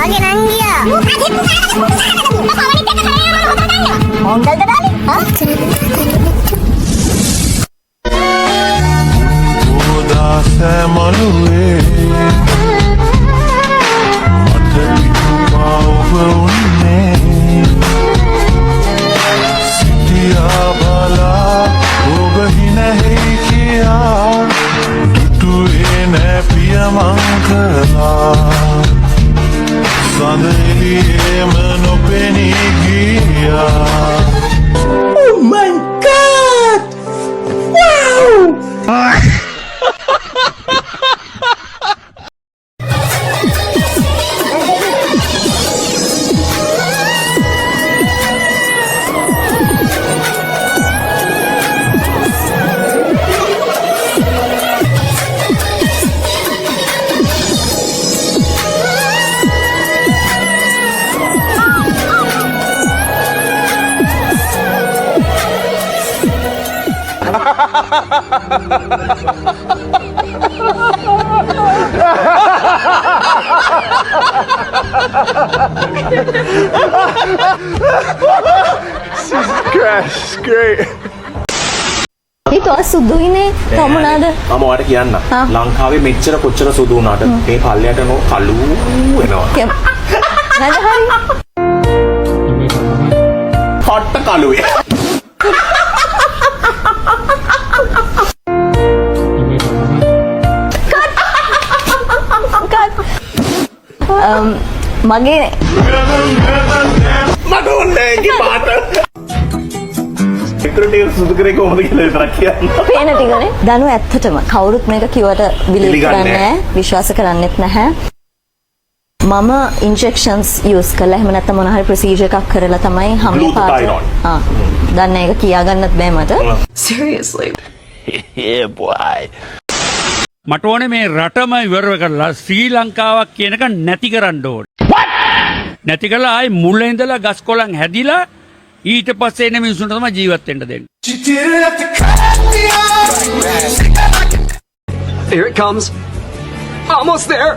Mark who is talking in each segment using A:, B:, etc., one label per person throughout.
A: මගේ නංගියා. මොංගල්ද ඩාලි?
B: මලුවේ මට පිටුපා ඔබ උන්නේ සිටියා බලා ඔබ හිනැහෙයි කියා දුටුවේ නෑ පිය මං කළා සඳ එළියේම නොපෙනී ගියා.
C: Oh my God! Wow!
B: Crash, great.
D: itu සුදුයිනේ තමුණාද
E: මම ඔයාලට කියන්න ලංකාවේ මෙච්චර කොච්චර සුදු වුණාට මේ පල්ලයට නෝ කළු වෙනවා
D: නේද හරි
E: හොට්ට කළුවේ
D: මගේ
E: මට ඕනේ කි පාට සික්‍රටිව් සුදු කරේ කොහොමද කියලා විතරක් කියන්න.
D: පේන ටිකනේ. දනු ඇත්තටම කවුරුත් මේක කිව්වට බිලීව් කරන්නේ නැහැ, විශ්වාස කරන්නෙත් නැහැ. මම ඉන්ජෙක්ෂන්ස් යූස් කළා. එහෙම නැත්නම් මොන හරි ප්‍රොසීජර් එකක් කරලා තමයි හැම පාට. දන්නේ ඒක කියාගන්නත් බෑ මට.
F: Seriously.
E: Yeah boy.
G: මට ඕනේ මේ රටම ඉවර කරලා ශ්‍රී ලංකාවක් කියනක නැති කරන්න ඕනේ. නැති කරලා ආයි මුල ඉඳලා ගස් කොළන් හැදිලා ඊට පස්සේ එන මිනිසුන්ට තමයි ජීවත් වෙන්න දෙන්නේ.
F: Here it comes. Almost there.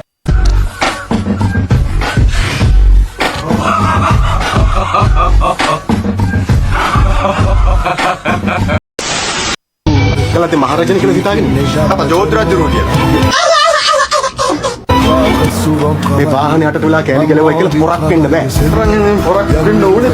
E: කලත් මහරජන කියලා හිතාගෙන අප ජෝත්‍රාජ්‍යරුව කියලා. මේ වාහනේ යට තුලා කෑලි ගලවයි කියලා පොරක් වෙන්න බෑ. පොරක් වෙන්න ඕනේ.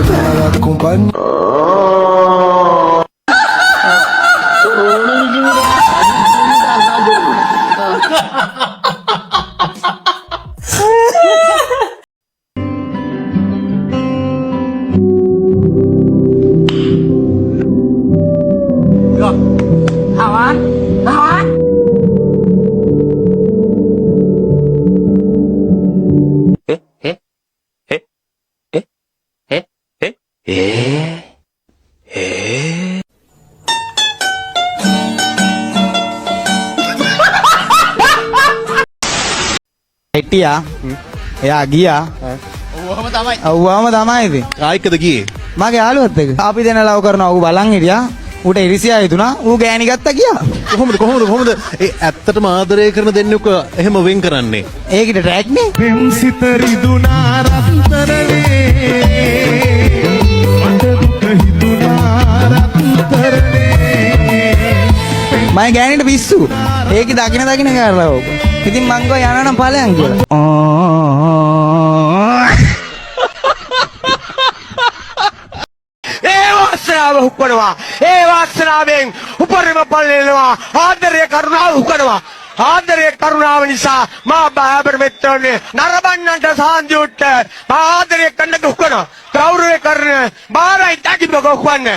C: හිටියා එයා ගියා ඔව්වම තමයි ඉතින්
E: ආයිකද ගියේ
C: මගේ යාළුවත් එක්ක අපි දෙන ලව් කරනවා ඌ බලන් හිටියා ඌට ඉරිසියා හිතුණා ඌ ගෑණි ගත්තා ගියා
E: කොහොමද ඒ ඇත්තටම ආදරය කරන දෙන්නෙක් එහෙම වෙන් කරන්නේ
C: ඒකිට ට්‍රැක් නේ
B: සිත රිදුනා රත්තරනේ මට දුක හිතුනා රත්තරනේ
C: මම ගෑණිට පිස්සු ඒකි දකින්න කරලා ඕක ඉතින් මං ගෝ යනවා නම් ඵලයන් කියලා
H: ඒ වාසනාව හුකනවා ඒ වාසනාවෙන් උපරිම පල්ලෙනවා ආදරය කරුණාව හුකනවා ආදරය කරුණාව නිසා මා බාබර් මෙත්තෝනේ නරඹන්නන්ට සාන්දුට්ට ආදරය කන්නක හුකනවා ගෞරවය කරන බාරයි තාකි බගොක්වන්න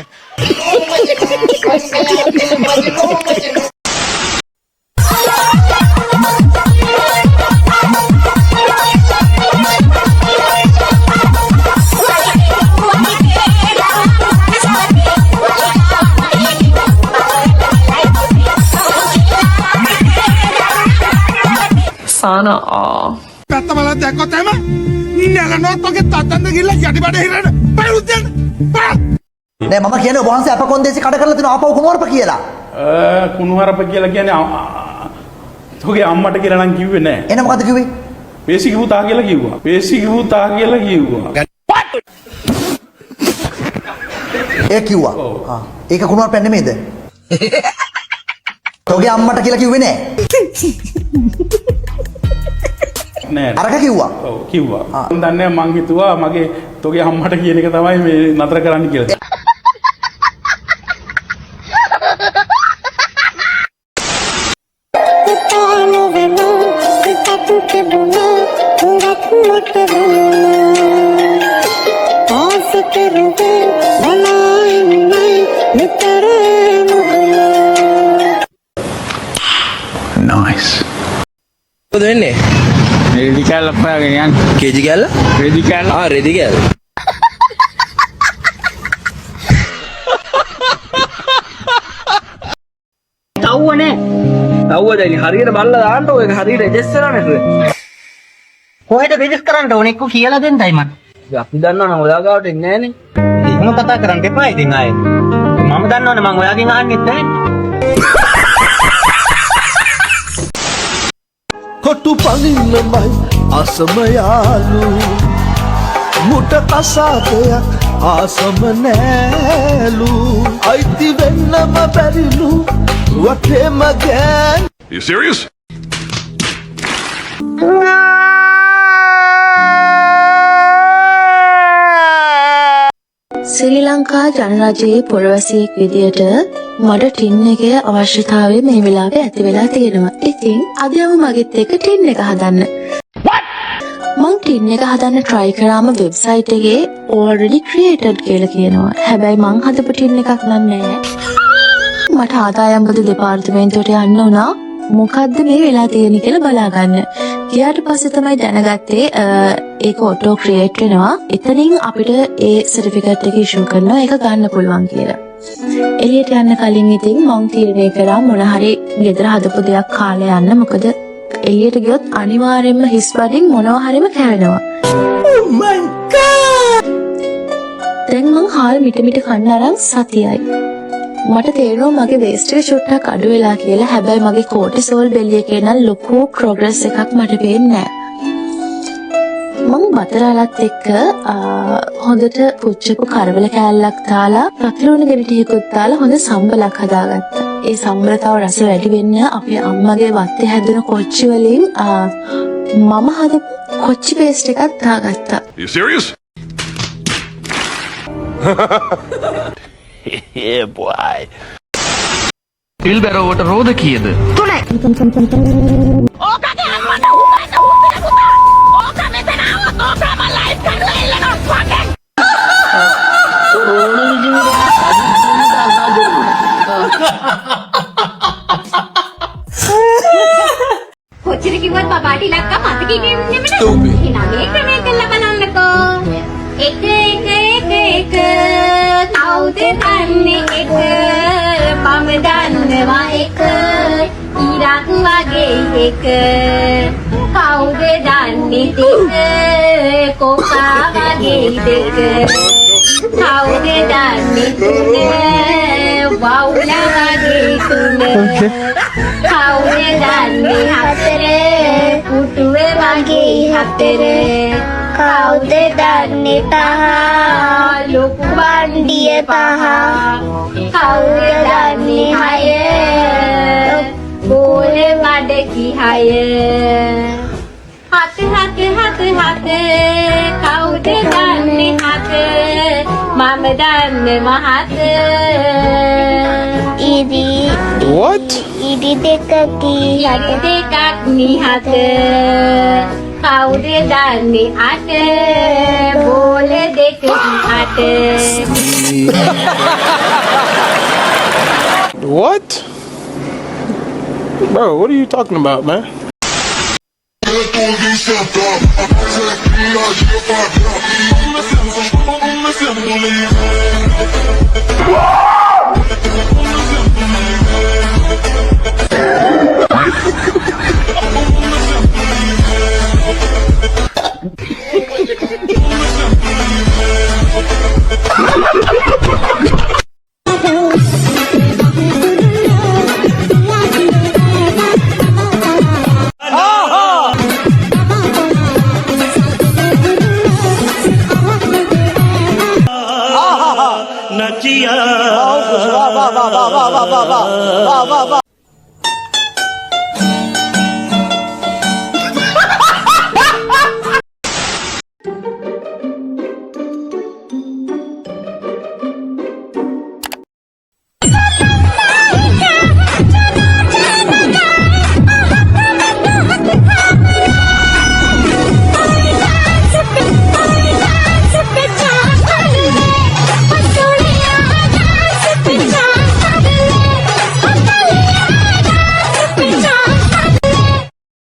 F: Sana all.
B: පැත්ත බලලා දැක්කොත් එම නැලනොත් ඔගේ තත්තන්ද ගිල්ල යටිබඩ හිරන බැලුත් යන්න
I: නෑ මම කියන්නේ ඔබ වහන්සේ අප කොන්දේසි කඩ කරලා තිනවා ආපහු කුණුවරප කියලා.
G: කුණුහරුප කියලා කියන්නේ ඔගේ අම්මට කියලා නම් කිව්වේ නෑ.
I: එන මොකද කිව්වේ?
B: පේශි ගිහුතා කියලා කිව්වා. පේශි ගිහුතා කියලා කිව්වා.
I: ඒ කිව්වා. ඒක කුණුවරපයක් නෙමෙයිද? තෝගේ අම්මට කියලා කිව්වේ නෑ.
B: නෑ.
I: අරක කිව්වා.
B: ඔව් කිව්වා. මම දන්නේ මං හිතුවා මගේ තෝගේ අම්මට කියන එක තමයි මේ නතර කරන්න කියලා.
C: මොකද වෙන්නේ?
G: රෙදි කැල්ලක් හොයාගෙන යන්න.
C: කේජි කෑල්ල?
G: රෙදි කැල්ල.
C: රෙදි කෑල්ල.
J: තව්වනේ.
C: අවුවද ඉතින් හරියට බල්ලා දාන්න ඕක හරියට ඇඩ්ජස්ට් කරලා නේද?
J: කොහෙද බිස්නස් කරන්න ඕනේ එක්ක කියලා දෙන්නයි මට.
C: අපි දන්නවනම් ඔයා ගාවට එන්නේ නැහනේ.
J: එහෙම කතා කරන්න එපා ඉතින් ආයේ. මම දන්නවනේ මම ඔයාගෙන් අහන්නෙත් නැහැ.
H: කොටු පනින්නමයි අසම යාලු මුට කසාදයක් ආසම නෑලු අයිති වෙන්නම බැරිලු වටේම ගෑන්
B: You serious?
D: ශ්‍රී ලංකා ජනරජයේ පුරවැසියෙක් විදියට මට ටින් එකේ අවශ්‍යතාවය මේ වෙලාවේ ඇති වෙලා තියෙනවා. ඉතින් අද යමු මගෙත් එක්ක ටින් එක හදන්න. මං ටින් එක හදන්න try කරාම වෙබ්සයිට් එකේ already created කියලා කියනවා. හැබැයි මං හදපු ටින් එකක් නෑ. මට ආදායම් බදු දෙපාර්තමේන්තුවට යන්න වුණා. මොකද්ද මේ වෙලා තියෙන්නේ කියලා බලාගන්න. ගියාට පස්සේ තමයි දැනගත්තේ ඒක ඔටෝ ක්‍රියේට් වෙනවා. එතනින් අපිට ඒ සර්ටිෆිකේට් එක ඉෂුව කරනවා. ඒක ගන්න පුළුවන් කියලා. එළියට යන්න කලින් ඉතින් මම තීරණය කරා මොන හරි ගෙදර හදපු දෙයක් කාලේ යන්න. මොකද එළියට ගියොත් අනිවාර්යයෙන්ම හිස් බඩින් මොනවා හරිම කැවෙනවා. Oh my god! දැන් මං හාල් මිට මිට කන්න අරන් සතියයි. මට තේරෙනවා මගේ වේස්ට් එක චුට්ටක් අඩු වෙලා කියලා. හැබැයි මගේ කෝටිසෝල් බෙල්ලි එකේ නම් ලොකු ප්‍රෝග්‍රස් එකක් මට පේන්නේ නැහැ. මම බතරලත් එක්ක හොඳට පුච්චපු කරවල කෑල්ලක් දාලා පත්ලුණු ගෙඩි ටිකකුත් දාලා හොඳ සම්බලක් හදාගත්තා. ඒ සම්බල තව රස වැඩි වෙන්න අපේ අම්මගේ වත්තේ හැදුණු කොච්චි වලින් මම හදපු කොච්චි පේස්ට් එකක් දාගත්තා.
B: You serious?
H: Yeah boy.
G: තිල් බැරවට රෝද කීයද?
A: 3යි. ඕකගේ අම්මට උගන්න පුතා. ඕක මෙතන આવොත් ඕකම ලයිව් කරලා ඉල්ලනවා වගේ. කොච්චර කිව්වත් බබාට ඉලක්ක මතකේ නෙමෙයි. හිනාගේ ක්‍රමය කරලා බලන්නකෝ. එක කවුද දන්නේ එක මම දන්නවා එක ඉරක් වගේ එක කවුද දන්නේ දෙක කොකා වගේ දෙක කවුද දන්නේ තුන වවුල වගේ තුන කවුද දන්නේ හතර පුටුවේ වගේ හතර කවුද දන්නේ පහ ලොකු බණ්ඩිය පහ කවුද දන්නේ හය බෝල වඩකි හය හත කවුද දන්නේ හත මම දන්නවා හත
H: What?
A: ඉදි දෙකකි හරි දෙකක් නිහත කවුද දන්නේ අට බෝල දෙක අට
H: What? Bro, what are you talking about, man?
I: වා වා වා වා